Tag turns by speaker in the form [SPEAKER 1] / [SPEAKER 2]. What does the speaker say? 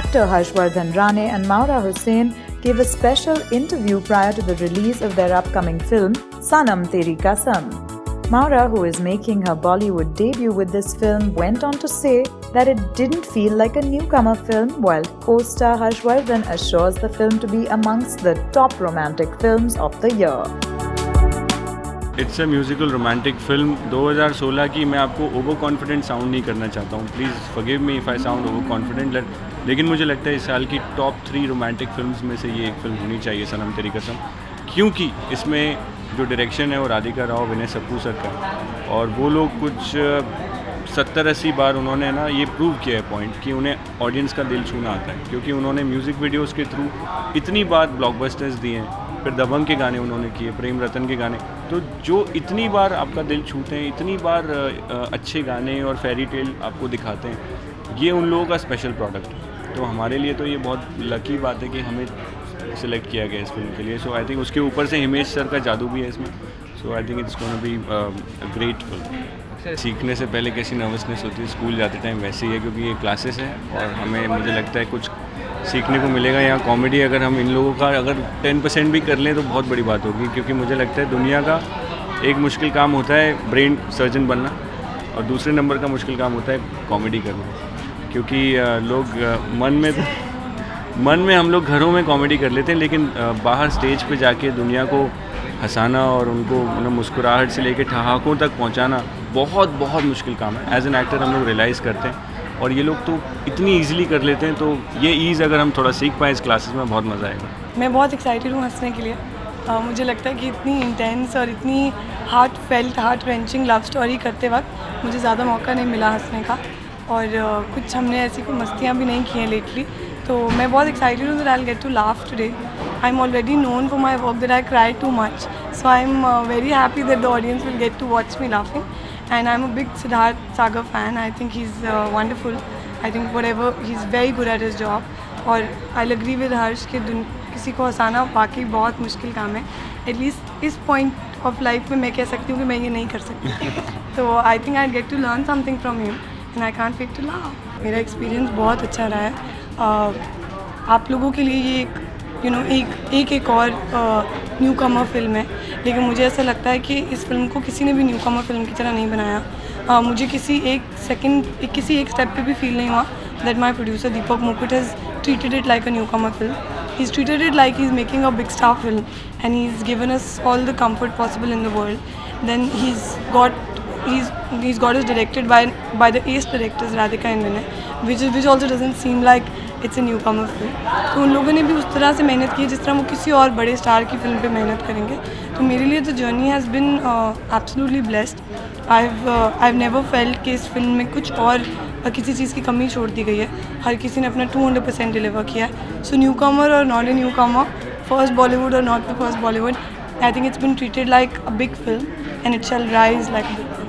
[SPEAKER 1] Actor Harshvardhan Rane and Maura Hussain gave a special interview prior to the release of their upcoming film, Sanam Teri Kasam. Maura, who is making her Bollywood debut with this film, went on to say that it didn't feel like a newcomer film, while co-star Harshvardhan assures the film to be amongst the top romantic films of the year.
[SPEAKER 2] It's a musical romantic film 2016 की. मैं आपको over confident sound नहीं करना चाहता हूँ, please forgive me if I sound over confident, लेकिन मुझे लगता है इस साल की टॉप 3 रोमांटिक फिल्म्स में से ये एक फिल्म होनी चाहिए, सनम तेरी कसम, क्योंकि इसमें जो डायरेक्शन है वो राधिका राव, विनय सप्पू सर का, और वो लोग कुछ 70-80 बार उन्होंने ना ये प्रूव किया है पॉइंट कि उन्हें ऑडियंस का दिल छूना आता है, क्योंकि उन्होंने म्यूज़िक वीडियोस के थ्रू इतनी बार ब्लॉकबस्टर्स दिए हैं, फिर दबंग के गाने उन्होंने किए, प्रेम रतन के गाने, तो जो इतनी बार आपका दिल छूते हैं, इतनी बार अच्छे गाने और फेरी टेल आपको दिखाते हैं, ये उन लोगों का स्पेशल प्रोडक्ट है. तो हमारे लिए तो ये बहुत लकी बात है कि हमें सिलेक्ट किया गया इस फिल्म के लिए. सो आई थिंक उसके ऊपर से हिमेश सर का जादू भी है इसमें. So I think it's gonna be a great film. सीखने से पहले कैसी नर्वसनेस होती है स्कूल जाते टाइम, वैसे ही है, क्योंकि ये क्लासेस है और हमें, मुझे लगता है कुछ सीखने को मिलेगा. यहाँ कॉमेडी अगर हम इन लोगों का अगर 10% भी कर लें तो बहुत बड़ी बात होगी, क्योंकि मुझे लगता है दुनिया का एक मुश्किल काम होता है ब्रेन सर्जन बनना, और दूसरे नंबर का मुश्किल काम होता है कॉमेडी करना, क्योंकि लोग मन में हम लोग घरों में कॉमेडी कर लेते हैं, लेकिन बाहर स्टेज पे जाके दुनिया को हंसाना और उनको मुस्कुराहट से लेके ठहाकों तक पहुंचाना बहुत बहुत मुश्किल काम है. एज एन एक्टर हम लोग रियलाइज़ करते हैं, और ये लोग तो इतनी ईजिली कर लेते हैं, तो ये ईज़ अगर हम थोड़ा सीख पाएँ इस क्लासेस में, बहुत मज़ा आएगा.
[SPEAKER 3] मैं बहुत एक्साइटेड हूँ हंसने के लिए. मुझे लगता है कि इतनी इंटेंस और इतनी हार्ट रेंचिंग लव स्टोरी करते वक्त मुझे ज़्यादा मौका नहीं मिला हंसने का, और कुछ हमने ऐसी कोई मस्तियाँ भी नहीं की हैं लेटली. तो मैं बहुत एक्साइटेड हूँ that I will get to laugh today. I am already known for my work that I cry too much, so I am very happy that the audience will get to watch me laughing. And I'm a big Siddharth Sagar fan. I think he's wonderful. I think he's very good at his job. और I'll agree with Harsh कि किसी को हंसाना वाकई बहुत मुश्किल काम है. At least इस point of life में मैं कह सकती हूँ कि मैं ये नहीं कर सकती. तो I think I'll get to learn something from him and I can't wait to laugh. मेरा एक्सपीरियंस बहुत अच्छा रहा है. आप लोगों के लिए ये एक और न्यू कमर फिल्म है, लेकिन मुझे ऐसा लगता है कि इस फिल्म को किसी ने भी न्यू कमर फिल्म की तरह नहीं बनाया. मुझे किसी एक स्टेप पे भी फील नहीं हुआ दैट माई प्रोड्यूसर दीपक मुकुट has treated it like a new Qamar film. He is treated it like he is making a big star film and he is given us all the comfort possible in the world. Then he's got us directed by the ace directors Radhika and Vinay, which also doesn't seem like it's a newcomer film. तो उन लोगों ने भी उस तरह से मेहनत की है जिस तरह वो किसी और बड़े स्टार की फिल्म पे मेहनत करेंगे. तो मेरे लिए तो journey has been absolutely blessed. I've never felt कि इस फिल्म में कुछ और किसी चीज़ की कमी छोड़ दी गई है. हर किसी ने अपना 200% डिलीवर किया है. सो न्यू कमर और not a newcomer, first Bollywood और not the first Bollywood, I think it's been treated like a big film and it shall rise like a big film.